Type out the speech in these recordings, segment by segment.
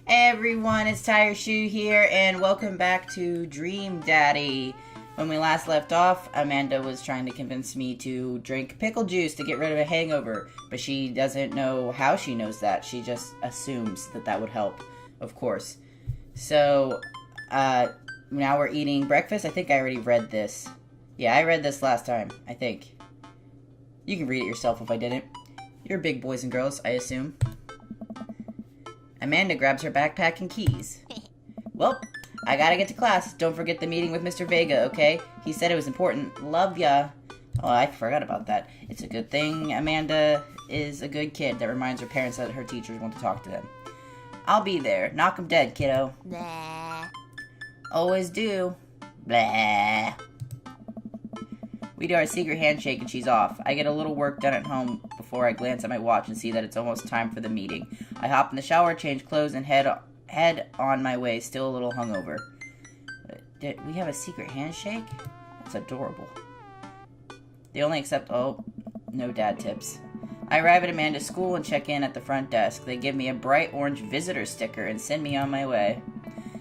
Hey everyone, it's Tire Shoe here, and welcome back to Dream Daddy. When we last left off, Amanda was trying to convince me to drink pickle juice to get rid of a hangover, but she doesn't know how she knows that. She just assumes that that would help, of course. So, now we're eating breakfast. I think I already read this. Yeah, I read this last time, I think. You can read it yourself if I didn't. You're big boys and girls, I assume. Amanda grabs her backpack and keys. Well, I gotta get to class. Don't forget the meeting with Mr. Vega, okay? He said it was important. Love ya. Oh, I forgot about that. It's a good thing Amanda is a good kid that reminds her parents that her teachers want to talk to them. I'll be there. Knock 'em dead, kiddo. Blah. Always do. Blah. We do our secret handshake and she's off. I get a little work done at home before I glance at my watch and see that it's almost time for the meeting. I hop in the shower, change clothes, and head on my way, still a little hungover. Did we have a secret handshake? That's adorable. They only accept... Oh, no dad tips. I arrive at Amanda's school and check in at the front desk. They give me a bright orange visitor sticker and send me on my way.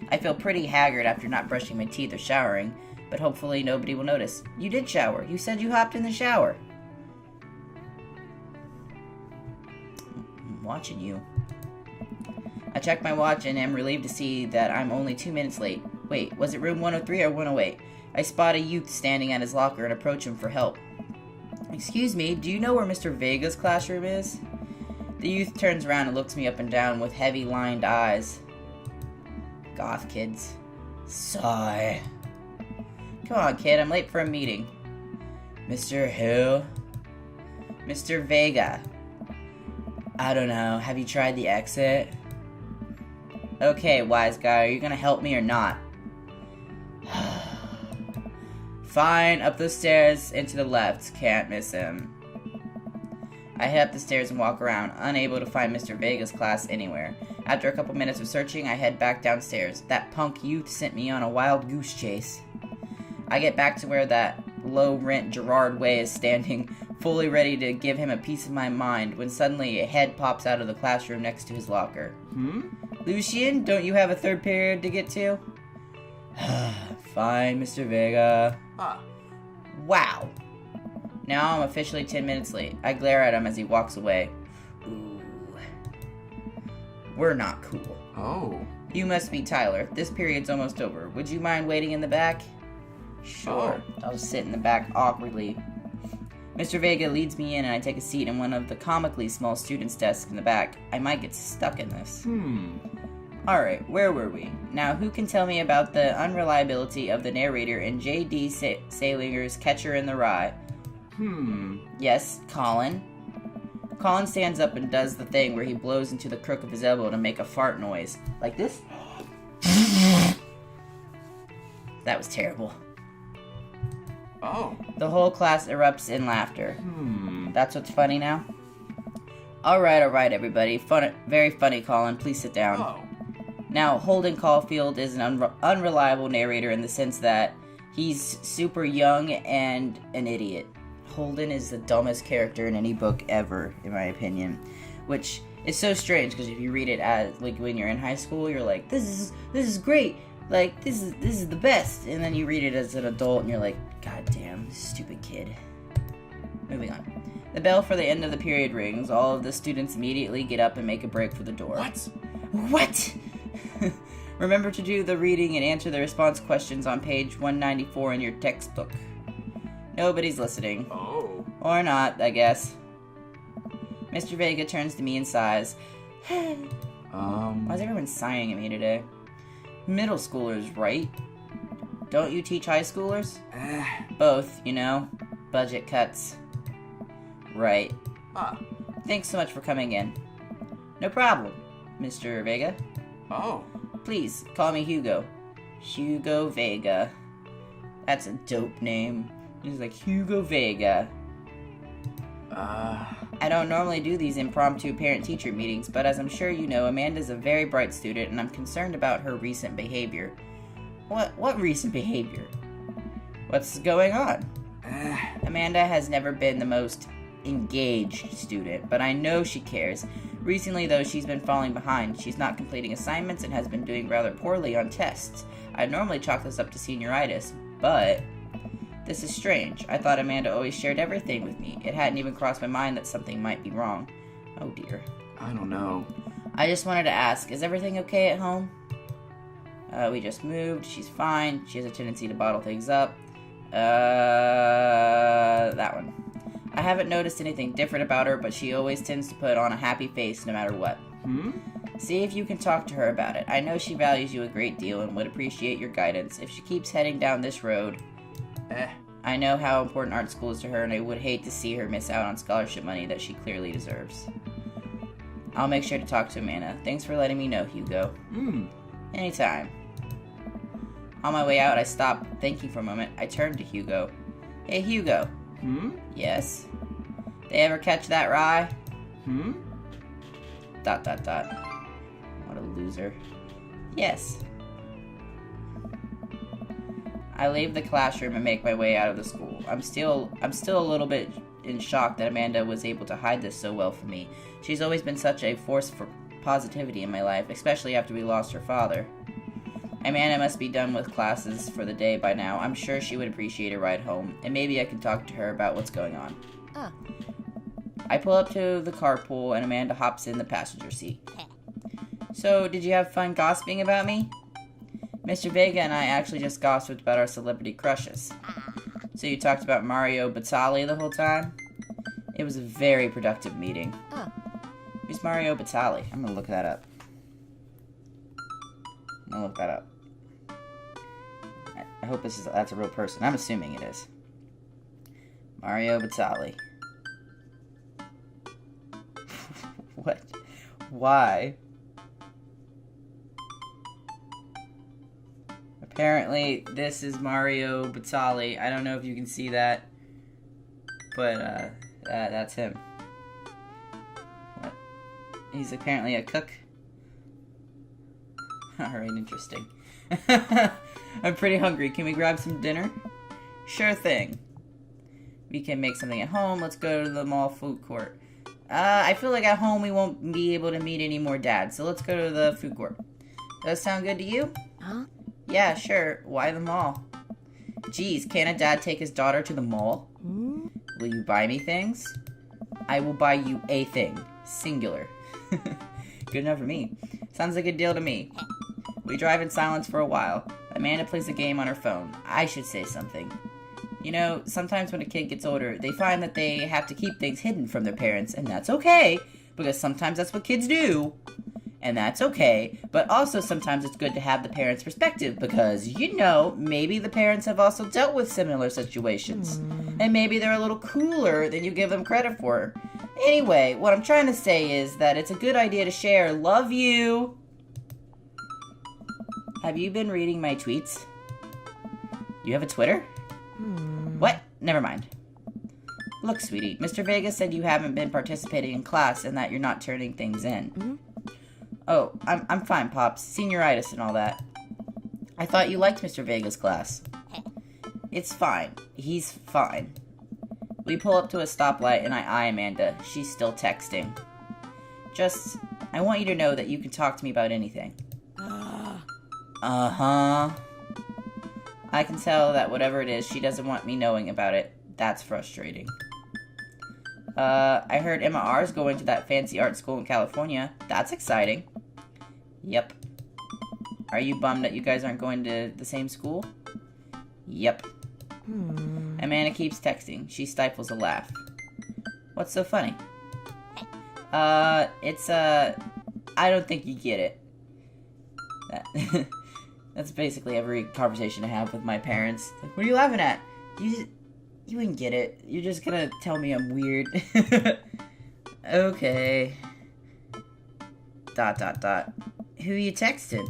I feel pretty haggard after not brushing my teeth or showering, but hopefully nobody will notice. You did shower. You said you hopped in the shower. I'm watching you. I check my watch and am relieved to see that I'm only 2 minutes late. Wait, was it room 103 or 108? I spot a youth standing at his locker and approach him for help. Excuse me, do you know where Mr. Vega's classroom is? The youth turns around and looks me up and down with heavy lined eyes. Goth kids. Sigh. Come on, kid, I'm late for a meeting. Mr. who? Mr. Vega. I don't know, have you tried the exit? Okay, wise guy, are you gonna help me or not? Fine, up the stairs and to the left. Can't miss him. I head up the stairs and walk around, unable to find Mr. Vega's class anywhere. After a couple minutes of searching, I head back downstairs. That punk youth sent me on a wild goose chase. I get back to where that low-rent Gerard Way is standing, fully ready to give him a piece of my mind, when suddenly a head pops out of the classroom next to his locker. Lucian, don't you have a third period to get to? Fine, Mr. Vega. Wow. Now I'm officially 10 minutes late. I glare at him as he walks away. Ooh. We're not cool. Oh. You must be Tyler. This period's almost over. Would you mind waiting in the back? Sure. I'll just sit in the back awkwardly. Mr. Vega leads me in and I take a seat in one of the comically small students' desks in the back. I might get stuck in this. Alright, where were we? Now, who can tell me about the unreliability of the narrator in J.D. Salinger's Catcher in the Rye? Yes, Colin. Colin stands up and does the thing where he blows into the crook of his elbow to make a fart noise. Like this? That was terrible. Oh. The whole class erupts in laughter. That's what's funny now? Alright, everybody. Very funny, Colin. Please sit down. Oh. Now, Holden Caulfield is an unreliable narrator in the sense that he's super young and an idiot. Holden is the dumbest character in any book ever, in my opinion. Which is so strange, because if you read it as, like, when you're in high school, you're like, this is great! Like, this is the best! And then you read it as an adult, and you're like, god damn, stupid kid. Moving on. The bell for the end of the period rings. All of the students immediately get up and make a break for the door. What? Remember to do the reading and answer the response questions on page 194 in your textbook. Nobody's listening. Oh. Or not, I guess. Mr. Vega turns to me and sighs. Why is everyone sighing at me today? Middle schoolers, right? Don't you teach high schoolers? Both, you know. Budget cuts. Right. Thanks so much for coming in. No problem, Mr. Vega. Oh. Please, call me Hugo. Hugo Vega. That's a dope name. He's like, Hugo Vega. I don't normally do these impromptu parent-teacher meetings, but as I'm sure you know, Amanda's a very bright student, and I'm concerned about her recent behavior. What recent behavior? What's going on? Amanda has never been the most engaged student, but I know she cares. Recently, though, she's been falling behind. She's not completing assignments and has been doing rather poorly on tests. I'd normally chalk this up to senioritis, but this is strange. I thought Amanda always shared everything with me. It hadn't even crossed my mind that something might be wrong. Oh dear. I don't know. I just wanted to ask, is everything okay at home? We just moved. She's fine. She has a tendency to bottle things up. That one. I haven't noticed anything different about her, but she always tends to put on a happy face no matter what. See if you can talk to her about it. I know she values you a great deal and would appreciate your guidance. If she keeps heading down this road, I know how important art school is to her, and I would hate to see her miss out on scholarship money that she clearly deserves. I'll make sure to talk to Amanda. Thanks for letting me know, Hugo. Anytime. On my way out, I stopped, thinking for a moment. I turned to Hugo. Hey, Hugo. Yes? They ever catch that rye? Dot, dot, dot. What a loser. Yes. I leave the classroom and make my way out of the school. I'm still a little bit in shock that Amanda was able to hide this so well from me. She's always been such a force for positivity in my life, especially after we lost her father. Amanda must be done with classes for the day by now. I'm sure she would appreciate a ride home, and maybe I can talk to her about what's going on. I pull up to the carpool, and Amanda hops in the passenger seat. So, did you have fun gossiping about me? Mr. Vega and I actually just gossiped about our celebrity crushes. So you talked about Mario Batali the whole time? It was a very productive meeting. Who's Mario Batali? I'm gonna look that up. I hope that's a real person. I'm assuming it is. Mario Batali. What? Why? Apparently, this is Mario Batali. I don't know if you can see that, but that's him. What? He's apparently a cook. Alright, interesting. I'm pretty hungry. Can we grab some dinner? Sure thing. We can make something at home. Let's go to the mall food court. I feel like at home we won't be able to meet any more dads, so let's go to the food court. Does that sound good to you? Yeah, sure. Why the mall? Geez, can't a dad take his daughter to the mall? Will you buy me things? I will buy you a thing. Singular. Good enough for me. Sounds like a deal to me. We drive in silence for a while. Amanda plays a game on her phone. I should say something. You know, sometimes when a kid gets older, they find that they have to keep things hidden from their parents, and that's okay, because sometimes that's what kids do. And that's okay, but also sometimes it's good to have the parents' perspective, because, you know, maybe the parents have also dealt with similar situations. And maybe they're a little cooler than you give them credit for. Anyway, what I'm trying to say is that it's a good idea to share. Love you! Have you been reading my tweets? You have a Twitter? What? Never mind. Look, sweetie, Mr. Vega said you haven't been participating in class and that you're not turning things in. Oh, I'm fine, Pops. Senioritis and all that. I thought you liked Mr. Vega's class. It's fine. He's fine. We pull up to a stoplight and I eye Amanda. She's still texting. I want you to know that you can talk to me about anything. Uh-huh. I can tell that whatever it is, she doesn't want me knowing about it. That's frustrating. I heard Emma R's going to that fancy art school in California. That's exciting. Yep. Are you bummed that you guys aren't going to the same school? Yep. Amanda keeps texting. She stifles a laugh. What's so funny? I don't think you get it. That's basically every conversation I have with my parents. Like, what are you laughing at? You wouldn't get it. You're just gonna tell me I'm weird. Okay. ... Who you texting?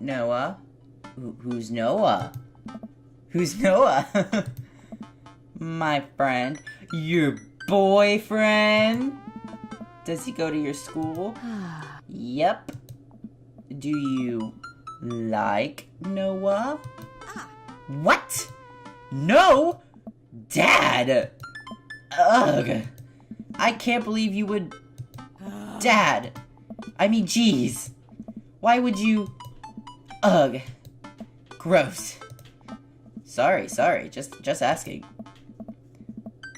Noah. Who's Noah? Who's Noah? My friend. Your boyfriend? Does he go to your school? Yep. Do you like Noah? What? No? Dad! Ugh. I can't believe you would... Dad! I mean, jeez. Why would you... Ugh. Gross. Sorry. Just asking.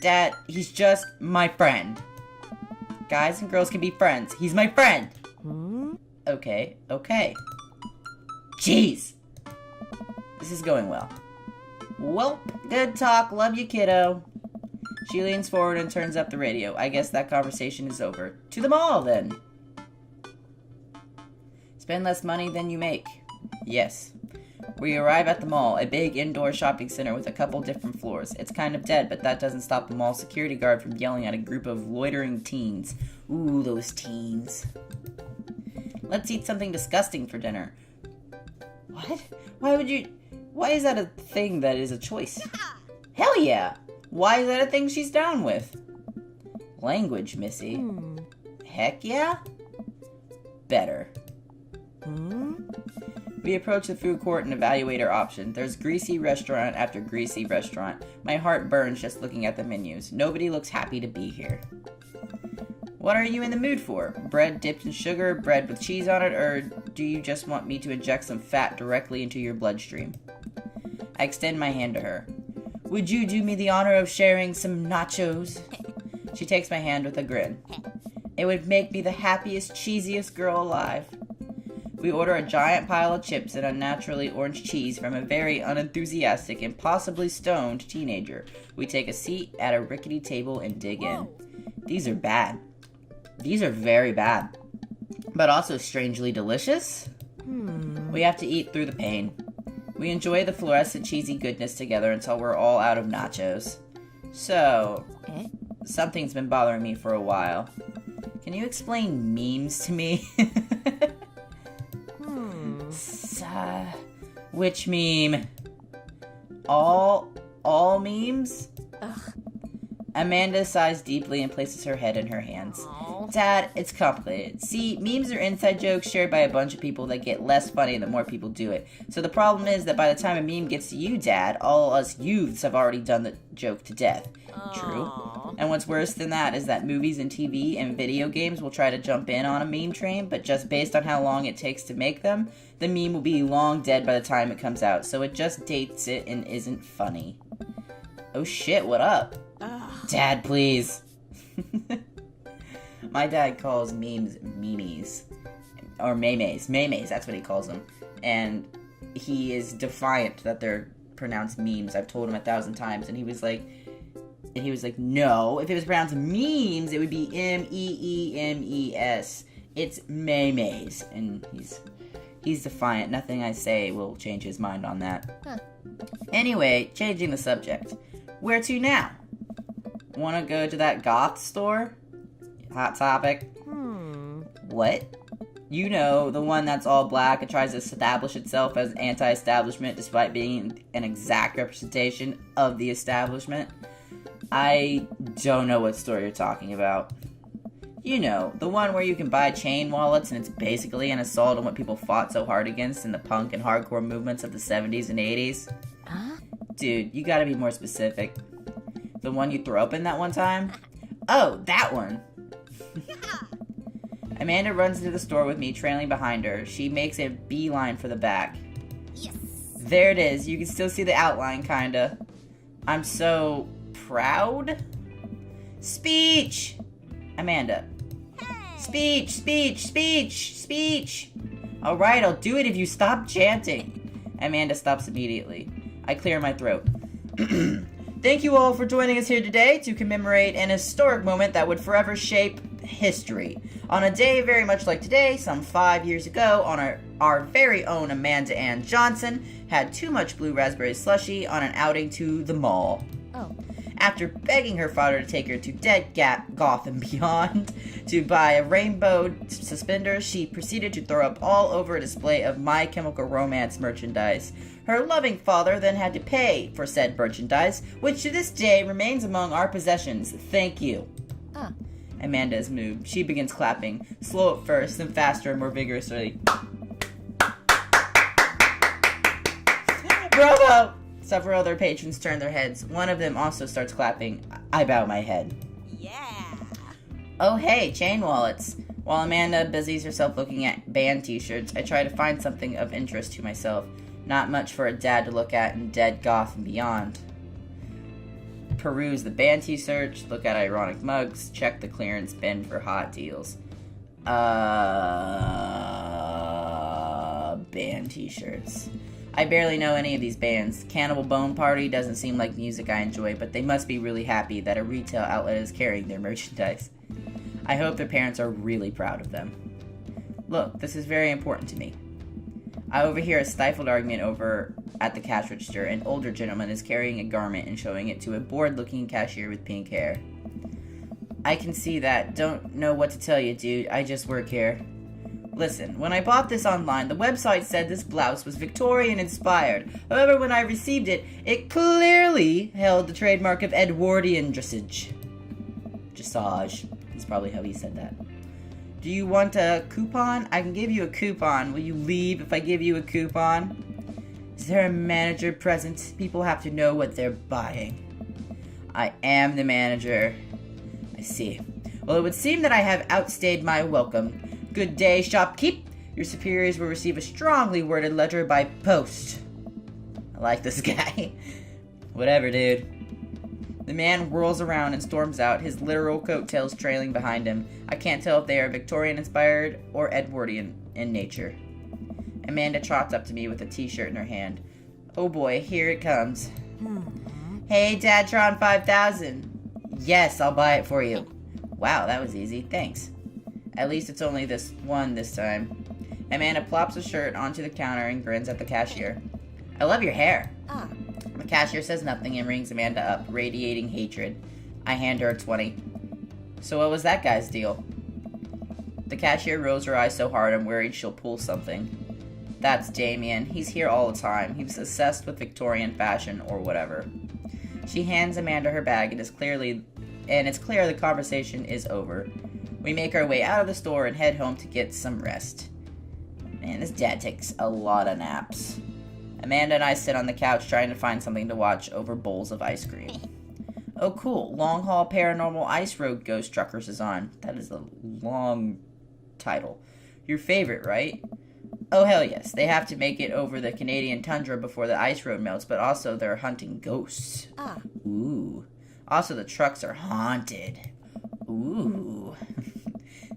Dad, he's just my friend. Guys and girls can be friends. He's my friend. Okay. Jeez. This is going well. Well, good talk. Love you, kiddo. She leans forward and turns up the radio. I guess that conversation is over. To the mall, then. Spend less money than you make. Yes. We arrive at the mall, a big indoor shopping center with a couple different floors. It's kind of dead, but that doesn't stop the mall security guard from yelling at a group of loitering teens. Ooh, those teens. Let's eat something disgusting for dinner. What? Why is that a thing that is a choice? Hell yeah! Why is that a thing she's down with? Language, Missy. Heck yeah? Better. We approach the food court and evaluate our options. There's greasy restaurant after greasy restaurant. My heart burns just looking at the menus. Nobody looks happy to be here. What are you in the mood for? Bread dipped in sugar, bread with cheese on it, or do you just want me to inject some fat directly into your bloodstream? I extend my hand to her. Would you do me the honor of sharing some nachos? She takes my hand with a grin. It would make me the happiest, cheesiest girl alive. We order a giant pile of chips and unnaturally orange cheese from a very unenthusiastic and possibly stoned teenager. We take a seat at a rickety table and dig in. These are bad. These are very bad. But also strangely delicious. We have to eat through the pain. We enjoy the fluorescent cheesy goodness together until we're all out of nachos. So, something's been bothering me for a while. Can you explain memes to me? Which meme? All memes? Ugh. Amanda sighs deeply and places her head in her hands. Dad, it's complicated. See, memes are inside jokes shared by a bunch of people that get less funny the more people do it. So the problem is that by the time a meme gets to you, Dad, all us youths have already done the joke to death. True. And what's worse than that is that movies and TV and video games will try to jump in on a meme train, but just based on how long it takes to make them, the meme will be long dead by the time it comes out, so it just dates it and isn't funny. Oh shit, what up? Dad, please. My dad calls memes memes. Or memes. Memes, that's what he calls them. And he is defiant that they're pronounced memes. I've told him 1,000 times, and he was like, no, if it was pronounced memes, it would be meemes. It's memes. And he's defiant. Nothing I say will change his mind on that. Anyway, changing the subject. Where to now? Wanna go to that goth store? Hot topic. What? You know, the one that's all black and tries to establish itself as anti-establishment despite being an exact representation of the establishment. I don't know what store you're talking about. You know, the one where you can buy chain wallets and it's basically an assault on what people fought so hard against in the punk and hardcore movements of the 70s and 80s. Dude, you gotta be more specific. The one you threw up in that one time? Oh, that one! Amanda runs into the store with me, trailing behind her. She makes a beeline for the back. Yes. There it is. You can still see the outline, kinda. I'm so proud. Speech! Amanda. Hey. Speech! Alright, I'll do it if you stop chanting. Amanda stops immediately. I clear my throat. Thank you all for joining us here today to commemorate an historic moment that would forever shape history. On a day very much like today, some 5 years ago, our very own Amanda Ann Johnson had too much blue raspberry slushy on an outing to the mall. Oh. After begging her father to take her to Dead Gap, Goth, and Beyond to buy a rainbow suspender, she proceeded to throw up all over a display of My Chemical Romance merchandise. Her loving father then had to pay for said merchandise, which to this day remains among our possessions. Thank you. Amanda is moved. She begins clapping, slow at first, then faster and more vigorously. Bravo! Several other patrons turn their heads. One of them also starts clapping. I bow my head. Yeah. Oh hey, chain wallets. While Amanda busies herself looking at band t-shirts, I try to find something of interest to myself. Not much for a dad to look at in Dead Goth and beyond. Peruse the band t-shirts, look at ironic mugs, check the clearance bin for hot deals. Band t-shirts. I barely know any of these bands. Cannibal Bone Party doesn't seem like music I enjoy, but they must be really happy that a retail outlet is carrying their merchandise. I hope their parents are really proud of them. Look, this is very important to me. I overhear a stifled argument over at the cash register. An older gentleman is carrying a garment and showing it to a bored-looking cashier with pink hair. I can see that. Don't know what to tell you, dude. I just work here. Listen, when I bought this online, the website said this blouse was Victorian-inspired. However, when I received it, it clearly held the trademark of Edwardian dressage. Dressage. That's probably how he said that. Do you want a coupon? I can give you a coupon. Will you leave if I give you a coupon? Is there a manager present? People have to know what they're buying. I am the manager. I see. Well, it would seem that I have outstayed my welcome. Good day, shopkeep. Your superiors will receive a strongly worded letter by post. I like this guy. Whatever, dude. The man whirls around and storms out, his literal coattails trailing behind him. I can't tell if they are Victorian-inspired or Edwardian in nature. Amanda trots up to me with a t-shirt in her hand. Oh boy, here it comes. Hey, Dadtron 5000. Yes, I'll buy it for you. Wow, that was easy. Thanks. At least it's only this one this time. Amanda plops a shirt onto the counter and grins at the cashier. I love your hair. The cashier says nothing and rings Amanda up, radiating hatred. I hand her a 20. So what was that guy's deal? The cashier rolls her eyes so hard I'm worried she'll pull something. That's Damien. He's here all the time. He's obsessed with Victorian fashion or whatever. She hands Amanda her bag and it's clear the conversation is over. We make our way out of the store and head home to get some rest. Man, this dad takes a lot of naps. Amanda and I sit on the couch trying to find something to watch over bowls of ice cream. Oh cool, Long Haul Paranormal Ice Road Ghost Truckers is on. That is a long title. Your favorite, right? Oh hell yes, they have to make it over the Canadian tundra before the ice road melts, but also they're hunting ghosts. Ooh. Also the trucks are haunted. Ooh.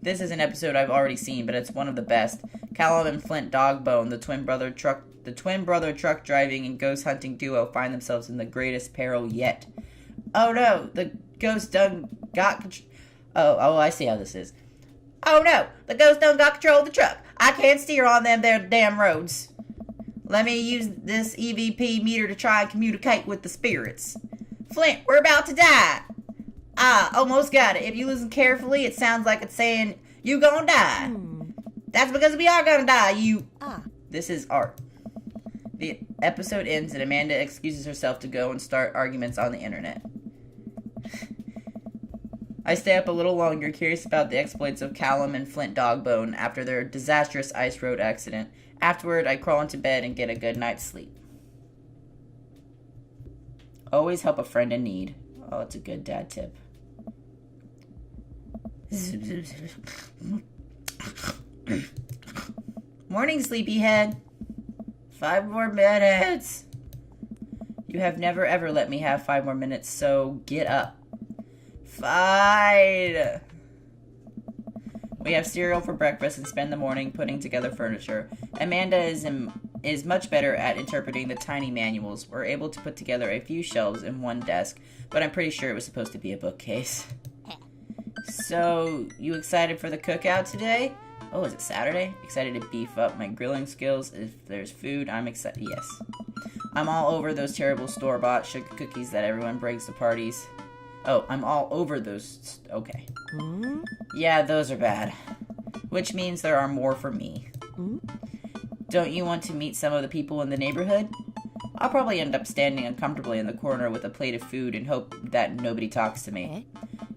This is an episode I've already seen, but it's one of the best. Callum and Flint Dogbone, the twin brother truck driving and ghost hunting duo, find themselves in the greatest peril yet. Oh no, the ghost done got Oh, I see how this is. Oh no, the ghost done got control of the truck. I can't steer on them there damn roads. Let me use this EVP meter to try and communicate with the spirits. Flint, we're about to die. Almost got it. If you listen carefully, it sounds like it's saying, you gonna die. That's because we are gonna die, you... This is art. The episode ends and Amanda excuses herself to go and start arguments on the internet. I stay up a little longer, curious about the exploits of Callum and Flint Dogbone after their disastrous ice road accident. Afterward, I crawl into bed and get a good night's sleep. Always help a friend in need. Oh, it's a good dad tip. Morning, sleepyhead. 5 more minutes. You have never ever let me have 5 more minutes, so get up. Fine. We have cereal for breakfast and spend the morning putting together furniture. Amanda is much better at interpreting the tiny manuals. We're able to put together a few shelves in one desk, but I'm pretty sure it was supposed to be a bookcase. So, you excited for the cookout today? Oh, is it Saturday? Excited to beef up my grilling skills. If there's food, I'm excited. Yes. I'm all over those terrible store-bought sugar cookies that everyone brings to parties. Oh, I'm all over those. Okay. Yeah, those are bad. Which means there are more for me. Don't you want to meet some of the people in the neighborhood? I'll probably end up standing uncomfortably in the corner with a plate of food and hope that nobody talks to me.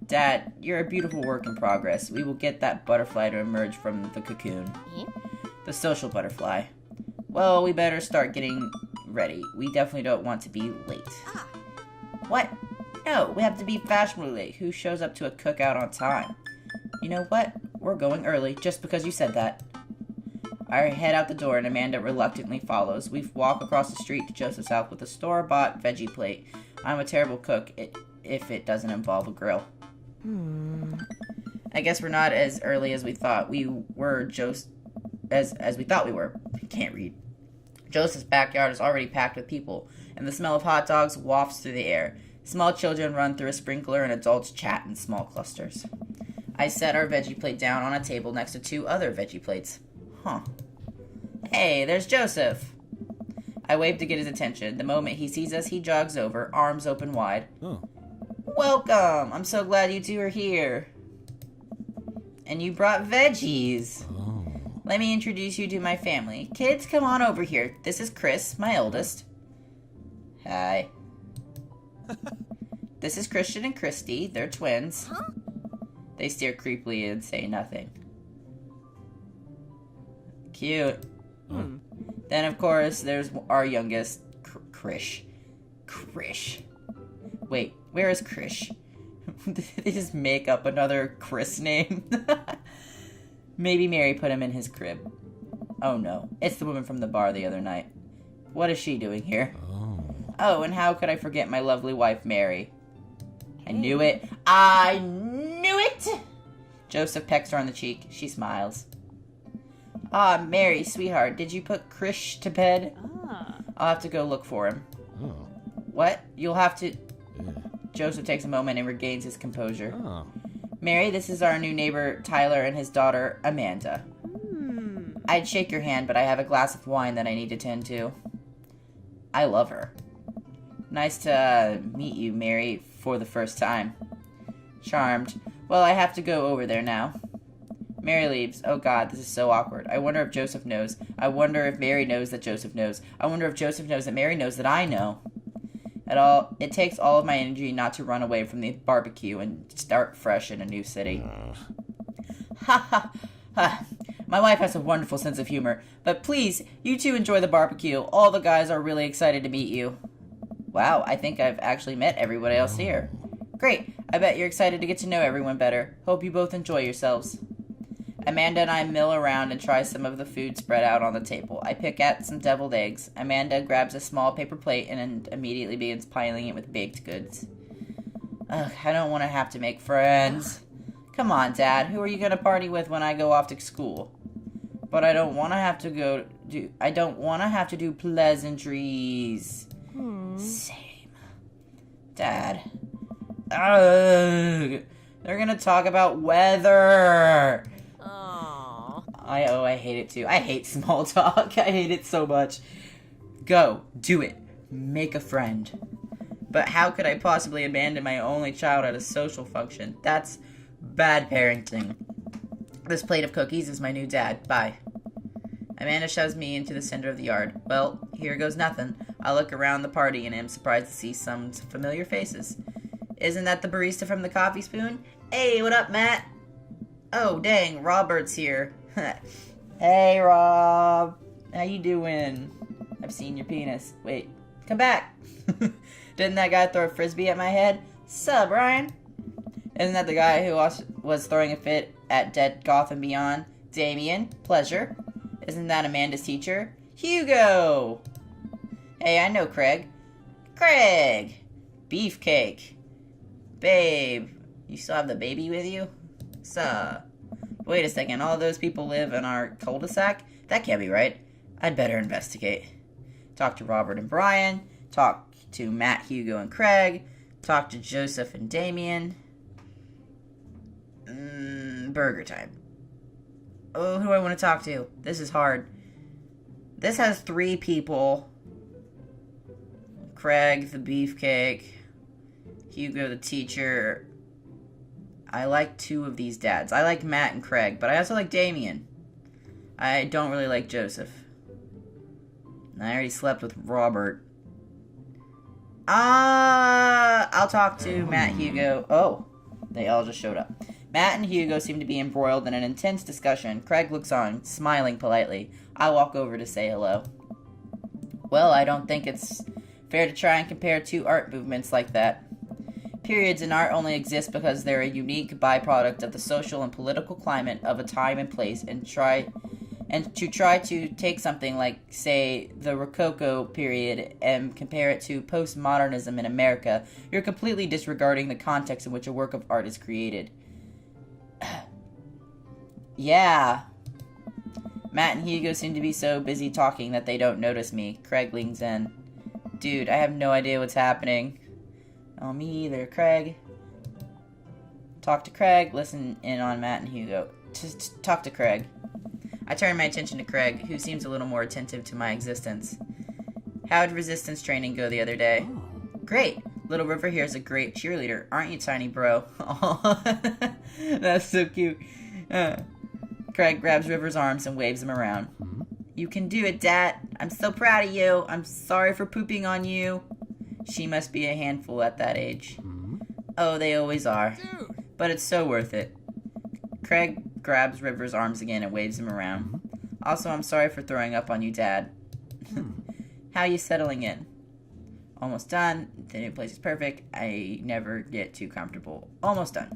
Dad, you're a beautiful work in progress. We will get that butterfly to emerge from the cocoon. The social butterfly. Well, we better start getting ready. We definitely don't want to be late. What? No, we have to be fashionably late. Who shows up to a cookout on time? You know what? we're going early, just because you said that. I head out the door and Amanda reluctantly follows. We walk across the street to Joseph's house with a store-bought veggie plate. I'm a terrible cook if it doesn't involve a grill. I guess we're not as early as we thought we were, as we thought we were. I can't read. Joseph's backyard is already packed with people, and the smell of hot dogs wafts through the air. Small children run through a sprinkler and adults chat in small clusters. I set our veggie plate down on a table next to 2 other veggie plates. Huh. Hey, there's Joseph. I wave to get his attention. The moment he sees us, he jogs over, arms open wide. Oh. Welcome! I'm so glad you 2 are here. And you brought veggies. Oh. Let me introduce you to my family. Kids, come on over here. This is Chris, my oldest. Hi. This is Christian and Christy. They're twins. Huh? They stare creepily and say nothing. Cute. Then, of course, there's our youngest, Krish. Krish. Wait, where is Krish? Did they just make up another Chris name? Maybe Mary put him in his crib. Oh no, it's the woman from the bar the other night. What is she doing here? Oh, and how could I forget my lovely wife, Mary? I knew it. I knew it! Joseph pecks her on the cheek. She smiles. Ah, Mary, sweetheart, did you put Krish to bed? I'll have to go look for him. Oh. What? You'll have to... Yeah. Joseph takes a moment and regains his composure. Oh. Mary, this is our new neighbor, Tyler, and his daughter, Amanda. I'd shake your hand, but I have a glass of wine that I need to tend to. I love her. Nice to meet you, Mary, for the first time. Charmed. Well, I have to go over there now. Mary leaves. Oh god, this is so awkward. I wonder if Joseph knows. I wonder if Mary knows that Joseph knows. I wonder if Joseph knows that Mary knows that I know. It takes all of my energy not to run away from the barbecue and start fresh in a new city. Ha ha ha. My wife has a wonderful sense of humor. But please, you 2 enjoy the barbecue. All the guys are really excited to meet you. Wow, I think I've actually met everybody else here. Great. I bet you're excited to get to know everyone better. Hope you both enjoy yourselves. Amanda and I mill around and try some of the food spread out on the table. I pick at some deviled eggs. Amanda grabs a small paper plate and immediately begins piling it with baked goods. Ugh, I don't want to have to make friends. Come on, Dad. Who are you going to party with when I go off to school? But I don't want to have to do pleasantries. Same. Dad. Ugh. They're going to talk about weather. I hate it too. I hate small talk. I hate it so much. Go. Do it. Make a friend. But how could I possibly abandon my only child at a social function? That's bad parenting. This plate of cookies is my new dad. Bye. Amanda shoves me into the center of the yard. Well, here goes nothing. I look around the party and am surprised to see some familiar faces. Isn't that the barista from the Coffee Spoon? Hey, what up, Matt? Oh, dang, Robert's here. Hey, Rob. How you doing? I've seen your penis. Wait, come back. Didn't that guy throw a frisbee at my head? Sup, Brian? Isn't that the guy who was throwing a fit at Dead Gotham Beyond? Damien, pleasure. Isn't that Amanda's teacher? Hugo! Hey, I know Craig. Craig! Beefcake. Babe, you still have the baby with you? Sup? Wait a second, all those people live in our cul-de-sac? That can't be right. I'd better investigate. Talk to Robert and Brian. Talk to Matt, Hugo, and Craig. Talk to Joseph and Damien. Burger time. Oh, who do I want to talk to? This is hard. This has 3 people. Craig, the beefcake. Hugo, the teacher. I like 2 of these dads. I like Matt and Craig, but I also like Damien. I don't really like Joseph. I already slept with Robert. I'll talk to Matt, Hugo. Oh, they all just showed up. Matt and Hugo seem to be embroiled in an intense discussion. Craig looks on, smiling politely. I walk over to say hello. Well, I don't think it's fair to try and compare 2 art movements like that. Periods in art only exist because they're a unique byproduct of the social and political climate of a time and place, and to try to take something like, say, the Rococo period and compare it to postmodernism in America, you're completely disregarding the context in which a work of art is created. Yeah. Matt and Hugo seem to be so busy talking that they don't notice me. Craig leans in. Dude, I have no idea what's happening. Oh, me either. Craig. Talk to Craig. Listen in on Matt and Hugo. Just talk to Craig. I turn my attention to Craig, who seems a little more attentive to my existence. How'd resistance training go the other day? Oh. Great. Little River here is a great cheerleader. Aren't you, tiny bro? Aw. That's so cute. Craig grabs River's arms and waves him around. You can do it, Dad. I'm so proud of you. I'm sorry for pooping on you. She must be a handful at that age. Oh, they always are. Dude. But it's so worth it. Craig grabs River's arms again and waves him around. Also, I'm sorry for throwing up on you, Dad. How you settling in? Almost done. The new place is perfect. I never get too comfortable. Almost done.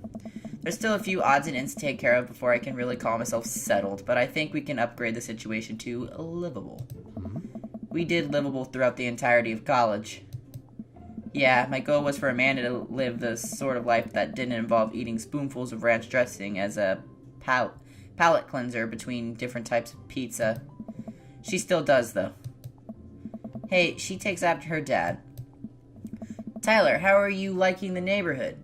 There's still a few odds and ends to take care of before I can really call myself settled, but I think we can upgrade the situation to livable. We did livable throughout the entirety of college. Yeah, my goal was for Amanda to live the sort of life that didn't involve eating spoonfuls of ranch dressing as a palate cleanser between different types of pizza. She still does, though. Hey, she takes after her dad. Tyler, how are you liking the neighborhood?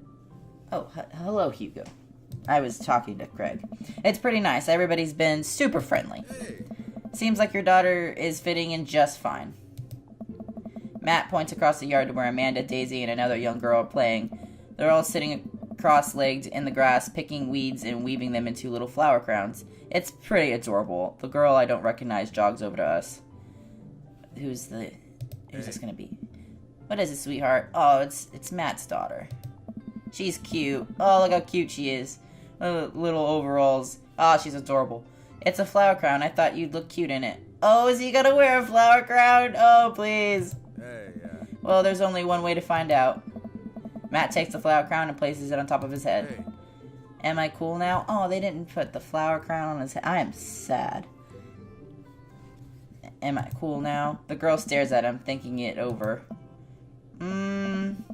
Oh, hello, Hugo. I was talking to Craig. It's pretty nice. Everybody's been super friendly. Seems like your daughter is fitting in just fine. Matt points across the yard to where Amanda, Daisy, and another young girl are playing. They're all sitting cross-legged in the grass, picking weeds and weaving them into little flower crowns. It's pretty adorable. The girl I don't recognize jogs over to us. Who's this gonna be? What is it, sweetheart? Oh, it's Matt's daughter. She's cute. Oh, look how cute she is. Little overalls. Oh, she's adorable. It's a flower crown. I thought you'd look cute in it. Oh, is he gonna wear a flower crown? Oh, please. Well, there's only one way to find out. Matt takes the flower crown and places it on top of his head. Am I cool now? Oh, they didn't put the flower crown on his head. I am sad. Am I cool now? The girl stares at him, thinking it over.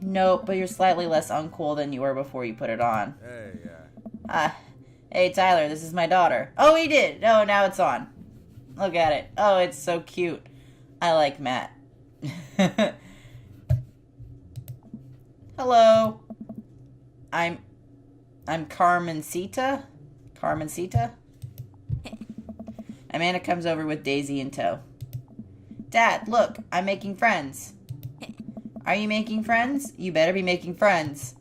Nope, but you're slightly less uncool than you were before you put it on. Hey, Tyler, this is my daughter. Oh, he did! Oh, now it's on. Look at it. Oh, it's so cute. I like Matt. Hello. I'm Carmencita? Carmencita? Amanda comes over with Daisy in tow. Dad, look, I'm making friends. Are you making friends? You better be making friends.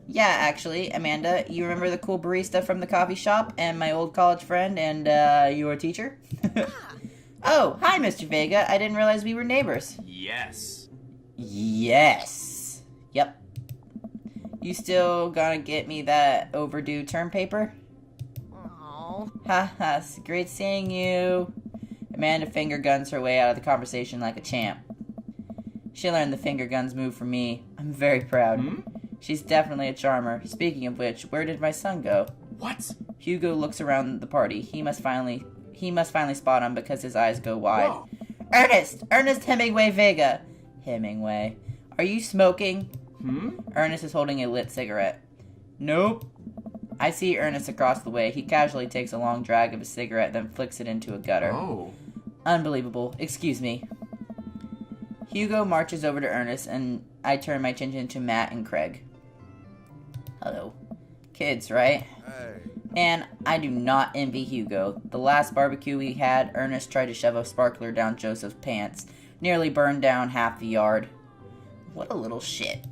Yeah, actually, Amanda, you remember the cool barista from the coffee shop and my old college friend and, your teacher? Oh, hi, Mr. Vega. I didn't realize we were neighbors. Yes. Yes. Yep. You still gonna get me that overdue term paper? Aww. Ha, it's great seeing you. Amanda finger guns her way out of the conversation like a champ. She learned the finger guns move from me. I'm very proud. She's definitely a charmer. Speaking of which, where did my son go? What? Hugo looks around the party. He must finally spot him because his eyes go wide. Whoa. Ernest Hemingway Vega. Hemingway. Are you smoking? Ernest is holding a lit cigarette. Nope. I see Ernest across the way. He casually takes a long drag of his cigarette, then flicks it into a gutter. Oh. Unbelievable. Excuse me. Hugo marches over to Ernest, and I turn my attention to Matt and Craig. Hello. Kids, right? Man, I do not envy Hugo. The last barbecue we had, Ernest tried to shove a sparkler down Joseph's pants. Nearly burned down half the yard. What a little shit.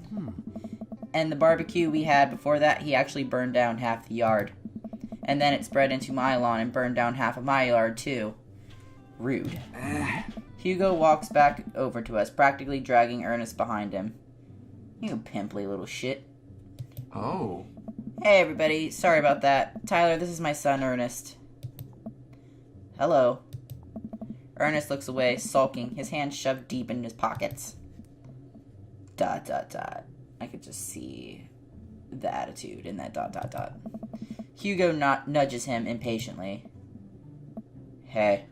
And the barbecue we had before that, he actually burned down half the yard. And then it spread into my lawn and burned down half of my yard, too. Rude. Hugo walks back over to us, practically dragging Ernest behind him. You pimply little shit. Oh. Hey, everybody. Sorry about that. Tyler, this is my son, Ernest. Hello. Ernest looks away, sulking, his hands shoved deep in his pockets. ... I could just see the attitude in that ... Hugo nudges him impatiently. Hey.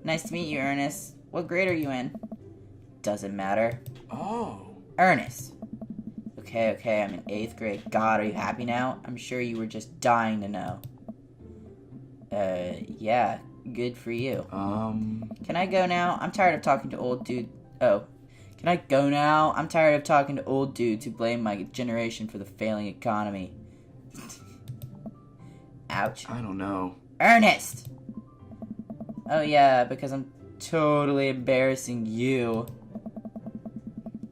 Nice to meet you, Ernest. What grade are you in? Doesn't matter. Oh. Ernest. Okay, I'm in 8th grade. God, are you happy now? I'm sure you were just dying to know. Yeah, good for you. Can I go now? I'm tired of talking to old dude. Oh. Can I go now? I'm tired of talking to old dudes who blame my generation for the failing economy. Ouch. I don't know. Ernest! Oh yeah, because I'm totally embarrassing you.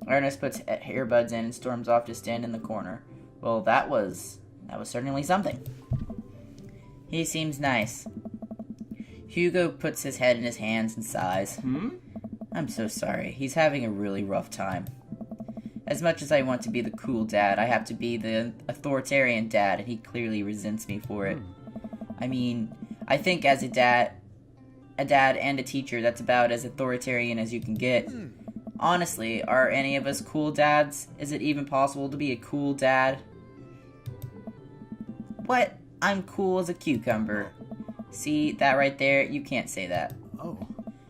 Ernest puts earbuds in and storms off to stand in the corner. Well, that was certainly something. He seems nice. Hugo puts his head in his hands and sighs. I'm so sorry. He's having a really rough time. As much as I want to be the cool dad, I have to be the authoritarian dad, and he clearly resents me for it. I mean, I think as a dad and a teacher, that's about as authoritarian as you can get. Honestly, are any of us cool dads? Is it even possible to be a cool dad? What? I'm cool as a cucumber. See, that right there? You can't say that. Oh.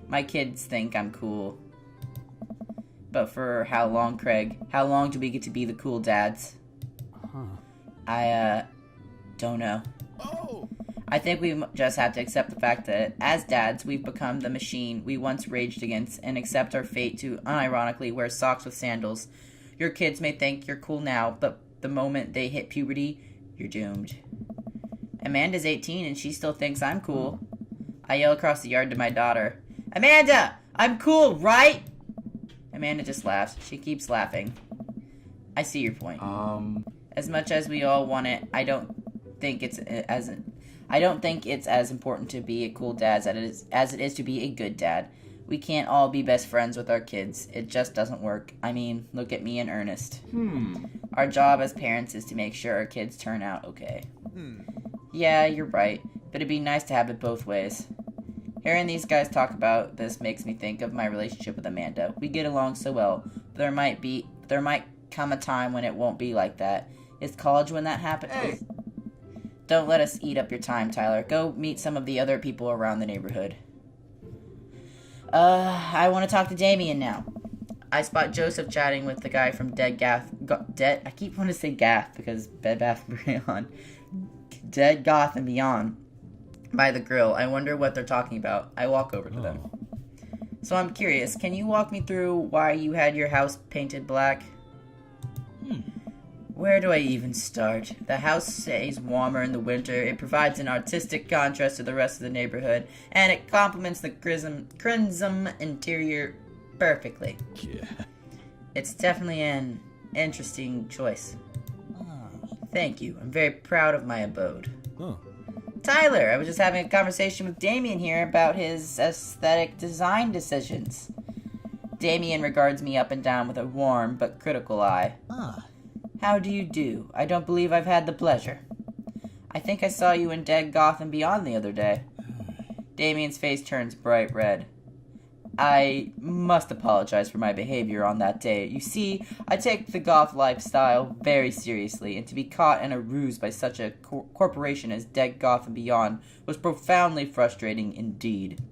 My kids think I'm cool. But for how long, Craig? How long do we get to be the cool dads? I don't know. Oh. I think we just have to accept the fact that, as dads, we've become the machine we once raged against and accept our fate to, unironically, wear socks with sandals. Your kids may think you're cool now, but the moment they hit puberty, you're doomed. Amanda's 18 and she still thinks I'm cool. I yell across the yard to my daughter, Amanda! I'm cool, right? Amanda just laughs. She keeps laughing. I see your point. As much as we all want it, I don't think it's as important to be a cool dad as it is to be a good dad. We can't all be best friends with our kids. It just doesn't work. I mean, look at me and Ernest. Our job as parents is to make sure our kids turn out okay. Yeah, you're right, but it'd be nice to have it both ways. Hearing these guys talk about this makes me think of my relationship with Amanda. We get along so well. There might come a time when it won't be like that. Is college when that happens? Hey. Don't let us eat up your time, Tyler. Go meet some of the other people around the neighborhood. I want to talk to Damien now. I spot Joseph chatting with the guy from I keep wanting to say Gath because Bed Bath & Beyond. Dead Goth and Beyond. By the grill. I wonder what they're talking about. I walk over to them. So I'm curious, can you walk me through why you had your house painted black? Where do I even start? The house stays warmer in the winter, it provides an artistic contrast to the rest of the neighborhood, and it complements the crimson interior perfectly. Yeah. It's definitely an interesting choice. Thank you. I'm very proud of my abode. Tyler, I was just having a conversation with Damien here about his aesthetic design decisions. Damien regards me up and down with a warm but critical eye. How do you do? I don't believe I've had the pleasure. I think I saw you in Dead Goth and Beyond the other day. Damien's face turns bright red. I must apologize for my behavior on that day. You see, I take the goth lifestyle very seriously, and to be caught in a ruse by such a corporation as Dead Goth and Beyond was profoundly frustrating indeed.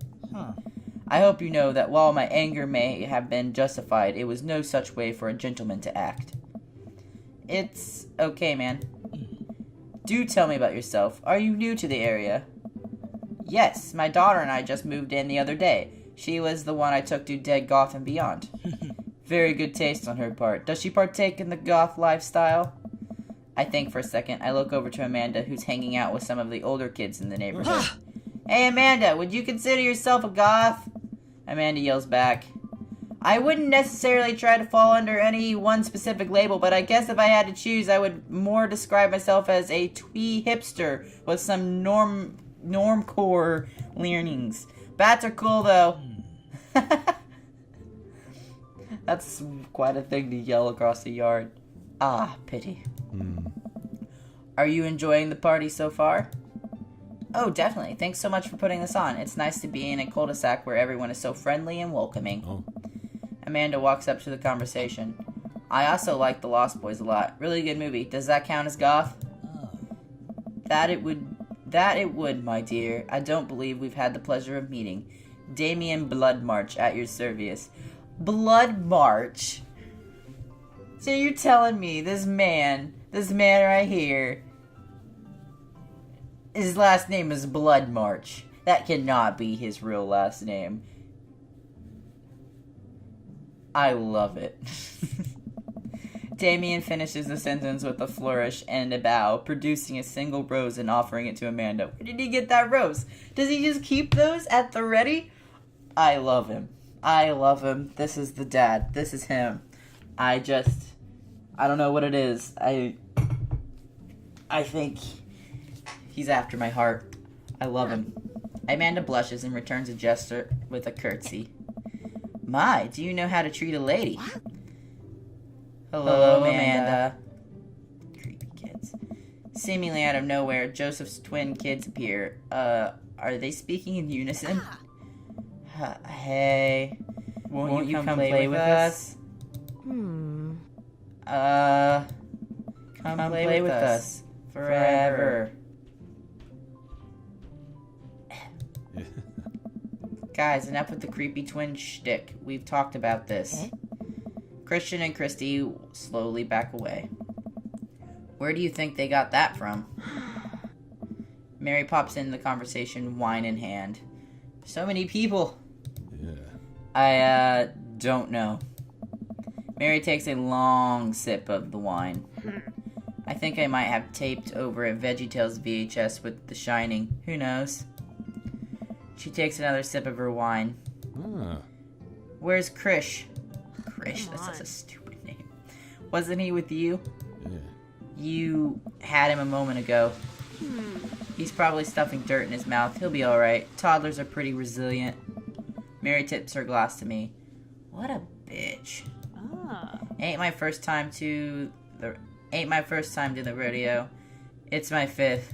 I hope you know that while my anger may have been justified, it was no such way for a gentleman to act. It's okay, man. Do tell me about yourself. Are you new to the area? Yes, my daughter and I just moved in the other day. She was the one I took to Dead Goth and Beyond. Very good taste on her part. Does she partake in the goth lifestyle? I think for a second. I look over to Amanda, who's hanging out with some of the older kids in the neighborhood. Hey, Amanda, would you consider yourself a goth? Amanda yells back. I wouldn't necessarily try to fall under any one specific label, but I guess if I had to choose, I would more describe myself as a twee hipster with some normcore leanings. Bats are cool, though. That's quite a thing to yell across the yard. Ah, pity. Are you enjoying the party so far? Oh, definitely. Thanks so much for putting this on. It's nice to be in a cul-de-sac where everyone is so friendly and welcoming. Amanda walks up to the conversation. I also like The Lost Boys a lot. Really good movie. Does that count as goth? That it would, my dear. I don't believe we've had the pleasure of meeting. Damien Bloodmarch at your service. Bloodmarch? So you're telling me this man right here, his last name is Bloodmarch. That cannot be his real last name. I love it. Damien finishes the sentence with a flourish and a bow, producing a single rose and offering it to Amanda. Where did he get that rose? Does he just keep those at the ready? I love him. I love him. This is the dad. This is him. I don't know what it is. I think he's after my heart. I love him. Amanda blushes and returns a gesture with a curtsy. My, do you know how to treat a lady? What? Hello, Amanda. Creepy kids. Seemingly out of nowhere, Joseph's twin kids appear. Are they speaking in unison? Hey, won't you come play with us? Hmm. Come play with us. Forever. Guys, enough with the creepy twin shtick. We've talked about this. Christian and Christy slowly back away. Where do you think they got that from? Mary pops into the conversation, wine in hand. So many people. I don't know. Mary takes a long sip of the wine. I think I might have taped over a VeggieTales VHS with The Shining. Who knows? She takes another sip of her wine. Where's Krish? Krish, that's such a stupid name. Wasn't he with you? You had him a moment ago. He's probably stuffing dirt in his mouth. He'll be alright. Toddlers are pretty resilient. Mary tips her glass to me. What a bitch. Ain't my first time to the rodeo. It's my 5th.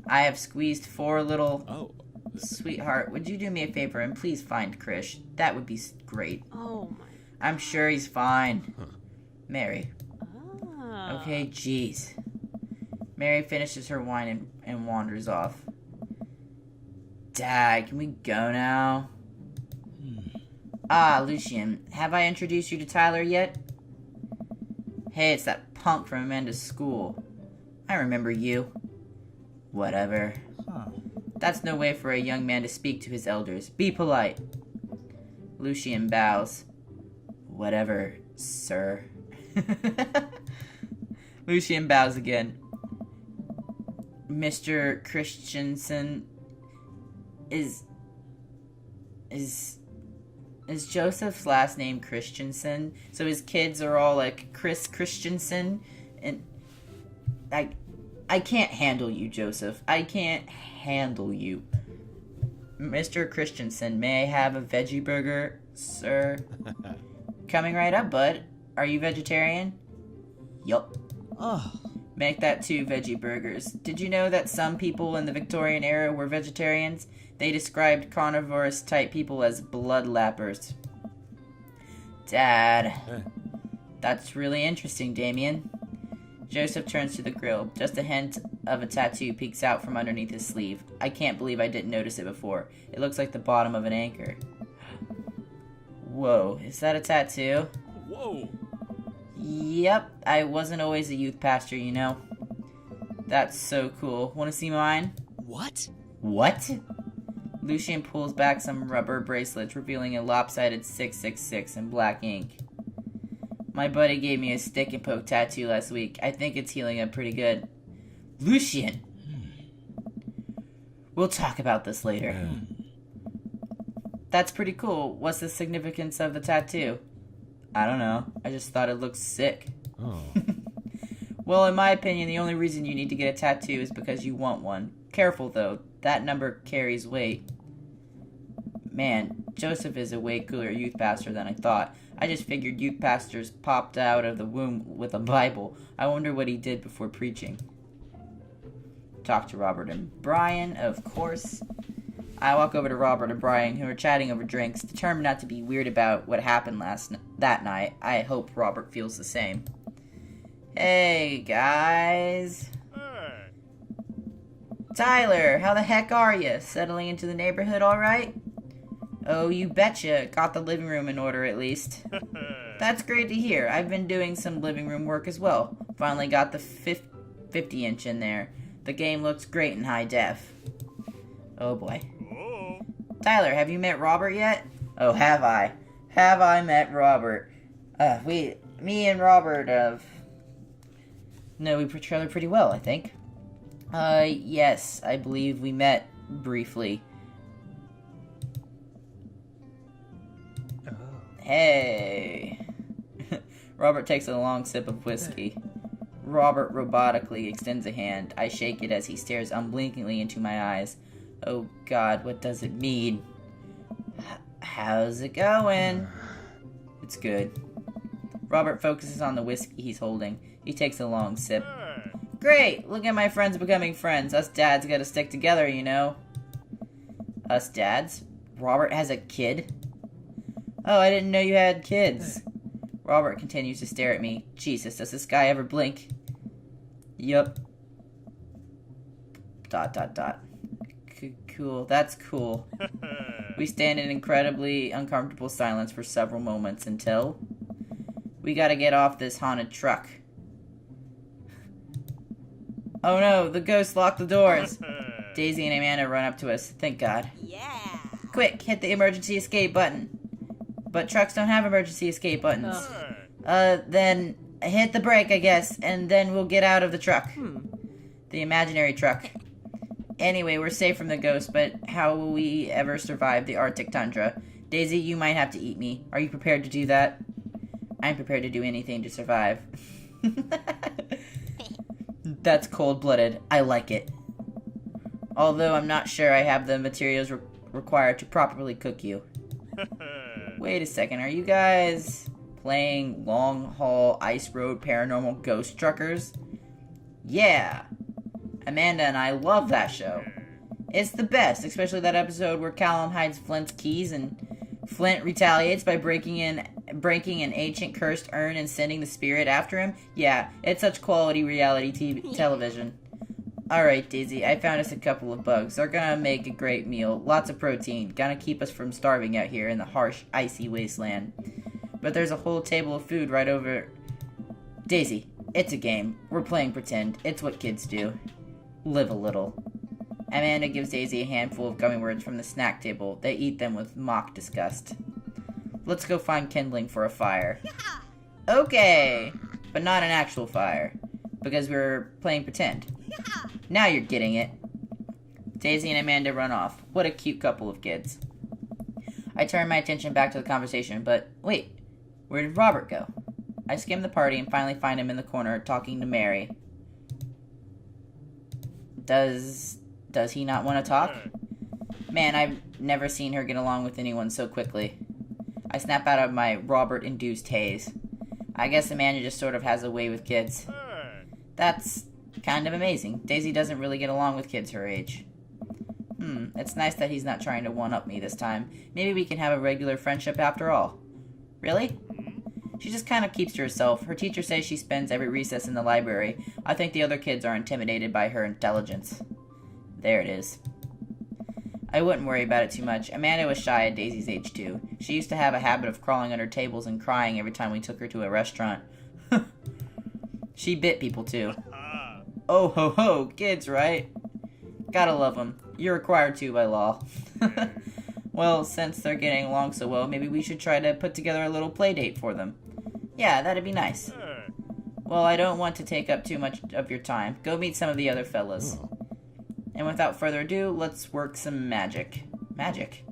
I have squeezed 4 little... Sweetheart, would you do me a favor and please find Krish? That would be great. Oh my. I'm sure he's fine. Mary. Okay, jeez. Mary finishes her wine and wanders off. Dad, can we go now? Ah, Lucian, have I introduced you to Tyler yet? Hey, it's that punk from Amanda's school. I remember you. Whatever. That's no way for a young man to speak to his elders. Be polite. Lucian bows. Whatever, sir. Lucian bows again. Mr. Christensen is Joseph's last name Christensen? So his kids are all like Chris Christensen, and I can't handle you, Joseph. I can't handle you. Mr. Christensen, may I have a veggie burger, sir? Coming right up, bud. Are you vegetarian? Yup. Make that 2 veggie burgers. Did you know that some people in the Victorian era were vegetarians? They described carnivorous type people as bloodlappers. Dad. That's really interesting, Damien. Joseph turns to the grill. Just a hint of a tattoo peeks out from underneath his sleeve. I can't believe I didn't notice it before. It looks like the bottom of an anchor. Whoa, is that a tattoo? Whoa. Yep, I wasn't always a youth pastor, you know. That's so cool. Want to see mine? What? What? Lucian pulls back some rubber bracelets, revealing a lopsided 666 in black ink. My buddy gave me a stick and poke tattoo last week. I think it's healing up pretty good. Lucian! We'll talk about this later. That's pretty cool. What's the significance of the tattoo? I don't know. I just thought it looked sick. Well, in my opinion, the only reason you need to get a tattoo is because you want one. Careful, though. That number carries weight. Man, Joseph is a way cooler youth pastor than I thought. I just figured youth pastors popped out of the womb with a Bible. I wonder what he did before preaching. Talk to Robert and Brian, of course. I walk over to Robert and Brian, who are chatting over drinks, determined not to be weird about what happened that night. I hope Robert feels the same. Hey, guys. Hey. Tyler, how the heck are you? Settling into the neighborhood all right? Oh, you betcha. Got the living room in order, at least. That's great to hear. I've been doing some living room work as well. Finally got the 50-inch in there. The game looks great in high def. Oh, boy. Oh. Tyler, have you met Robert yet? Oh, have I? Have I met Robert? Me and Robert, know each other pretty well, I think. Yes, I believe we met briefly. Hey. Robert takes a long sip of whiskey. Robert robotically extends a hand. I shake it as he stares unblinkingly into my eyes. Oh God, what does it mean? How's it going? It's good. Robert focuses on the whiskey he's holding. He takes a long sip. Hey. Great! Look at my friends becoming friends. Us dads gotta stick together, you know. Us dads? Robert has a kid? Oh, I didn't know you had kids. Robert continues to stare at me. Jesus, does this guy ever blink? Yup. ... Cool, that's cool. We stand in incredibly uncomfortable silence for several moments until... We gotta get off this haunted truck. Oh no, the ghost locked the doors. Daisy and Amanda run up to us. Thank God. Yeah. Quick, hit the emergency escape button. But trucks don't have emergency escape buttons. Then hit the brake, I guess, and then we'll get out of the truck. The imaginary truck. Anyway, we're safe from the ghost, but how will we ever survive the Arctic tundra? Daisy, you might have to eat me. Are you prepared to do that? I'm prepared to do anything to survive. That's cold-blooded. I like it. Although I'm not sure I have the materials required to properly cook you. Wait a second, are you guys playing Long Haul Ice Road Paranormal Ghost Truckers? Yeah! Amanda and I love that show. It's the best, especially that episode where Callum hides Flint's keys and Flint retaliates by breaking an ancient cursed urn and sending the spirit after him. Yeah, it's such quality reality television. Alright, Daisy, I found us a couple of bugs. They're gonna make a great meal. Lots of protein. Gonna keep us from starving out here in the harsh, icy wasteland. But there's a whole table of food right over... Daisy, it's a game. We're playing pretend. It's what kids do. Live a little. Amanda gives Daisy a handful of gummy worms from the snack table. They eat them with mock disgust. Let's go find kindling for a fire. Okay, but not an actual fire. Because we're playing pretend. Now you're getting it. Daisy and Amanda run off. What a cute couple of kids. I turn my attention back to the conversation, but wait, where did Robert go? I skim the party and finally find him in the corner talking to Mary. Does he not want to talk? Man, I've never seen her get along with anyone so quickly. I snap out of my Robert-induced haze. I guess Amanda just sort of has a way with kids. That's kind of amazing. Daisy doesn't really get along with kids her age. It's nice that he's not trying to one-up me this time. Maybe we can have a regular friendship after all. Really? She just kind of keeps to herself. Her teacher says she spends every recess in the library. I think the other kids are intimidated by her intelligence. There it is. I wouldn't worry about it too much. Amanda was shy at Daisy's age too. She used to have a habit of crawling under tables and crying every time we took her to a restaurant. She bit people too. Oh ho ho, kids, right? Gotta love them. You're required to by law. Well, since they're getting along so well, maybe we should try to put together a little play date for them. Yeah, that'd be nice. Well, I don't want to take up too much of your time. Go meet some of the other fellas. And without further ado, let's work some magic. Magic?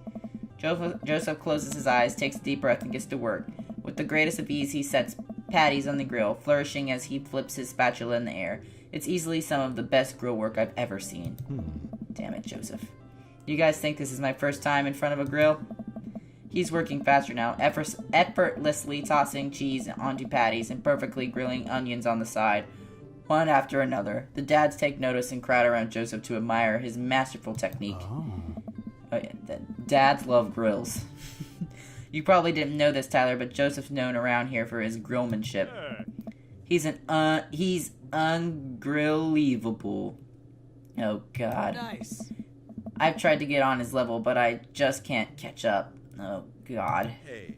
Joseph closes his eyes, takes a deep breath, and gets to work. With the greatest of ease, he sets patties on the grill, flourishing as he flips his spatula in the air. It's easily some of the best grill work I've ever seen. Damn it, Joseph. You guys think this is my first time in front of a grill? He's working faster now, effortlessly tossing cheese onto patties and perfectly grilling onions on the side, one after another. The dads take notice and crowd around Joseph to admire his masterful technique. Oh yeah, dads love grills. You probably didn't know this, Tyler, but Joseph's known around here for his grillmanship. He's ungrillevable. Oh God. Nice. I've tried to get on his level, but I just can't catch up. Oh God. Hey.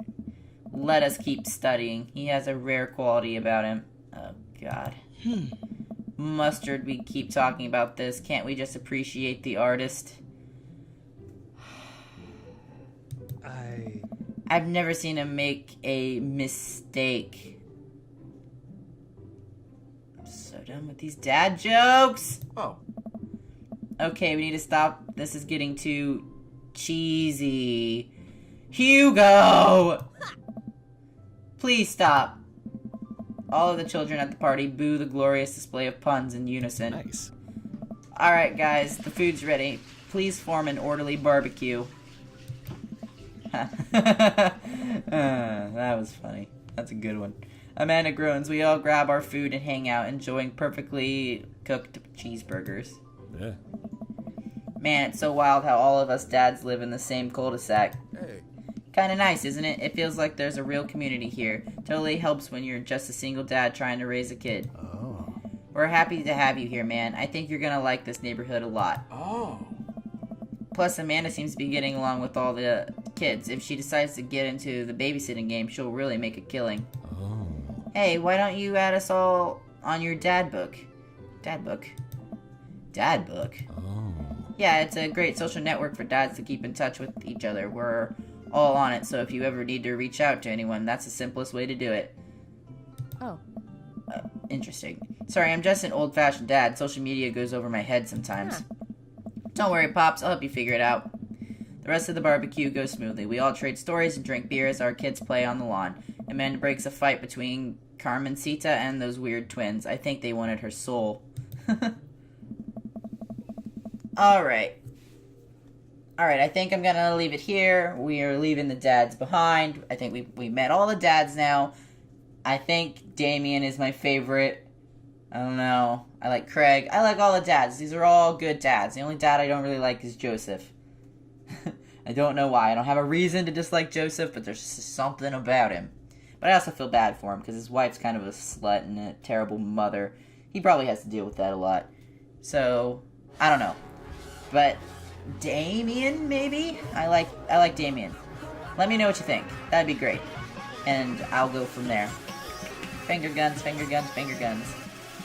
Let us keep studying. He has a rare quality about him. Oh God. Mustard, we keep talking about this. Can't we just appreciate the artist? I've never seen him make a mistake. I'm so done with these dad jokes. Oh. Okay, we need to stop. This is getting too cheesy. Hugo! Please stop. All of the children at the party boo the glorious display of puns in unison. Nice. Alright, guys, the food's ready. Please form an orderly barbecue. That was funny. That's a good one. Amanda groans. We all grab our food and hang out, enjoying perfectly cooked cheeseburgers. Yeah. Man, it's so wild how all of us dads live in the same cul-de-sac. Hey. Kinda nice, isn't it? It feels like there's a real community here. Totally helps when you're just a single dad trying to raise a kid. Oh. We're happy to have you here, man. I think you're gonna like this neighborhood a lot. Oh. Plus, Amanda seems to be getting along with all the kids. If she decides to get into the babysitting game, she'll really make a killing. Oh. Hey, why don't you add us all on your dad book? Dad book? Dad book? Oh. Yeah, it's a great social network for dads to keep in touch with each other. We're all on it, so if you ever need to reach out to anyone, that's the simplest way to do it. Oh. Interesting. Sorry, I'm just an old-fashioned dad. Social media goes over my head sometimes. Huh. Don't worry, Pops. I'll help you figure it out. The rest of the barbecue goes smoothly. We all trade stories and drink beer as our kids play on the lawn. Amanda breaks a fight between Carmencita and those weird twins. I think they wanted her soul. Alright. Alright, I think I'm gonna leave it here. We are leaving the dads behind. I think we met all the dads now. I think Damien is my favorite. I don't know. I like Craig. I like all the dads. These are all good dads. The only dad I don't really like is Joseph. I don't know why. I don't have a reason to dislike Joseph, but there's just something about him. But I also feel bad for him, because his wife's kind of a slut and a terrible mother. He probably has to deal with that a lot. So, I don't know. But Damien, maybe? I like Damien. Let me know what you think. That'd be great. And I'll go from there. Finger guns, finger guns, finger guns.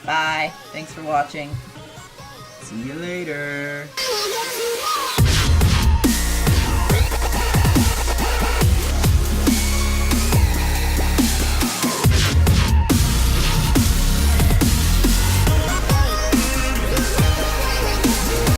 Bye. Thanks for watching. See you later.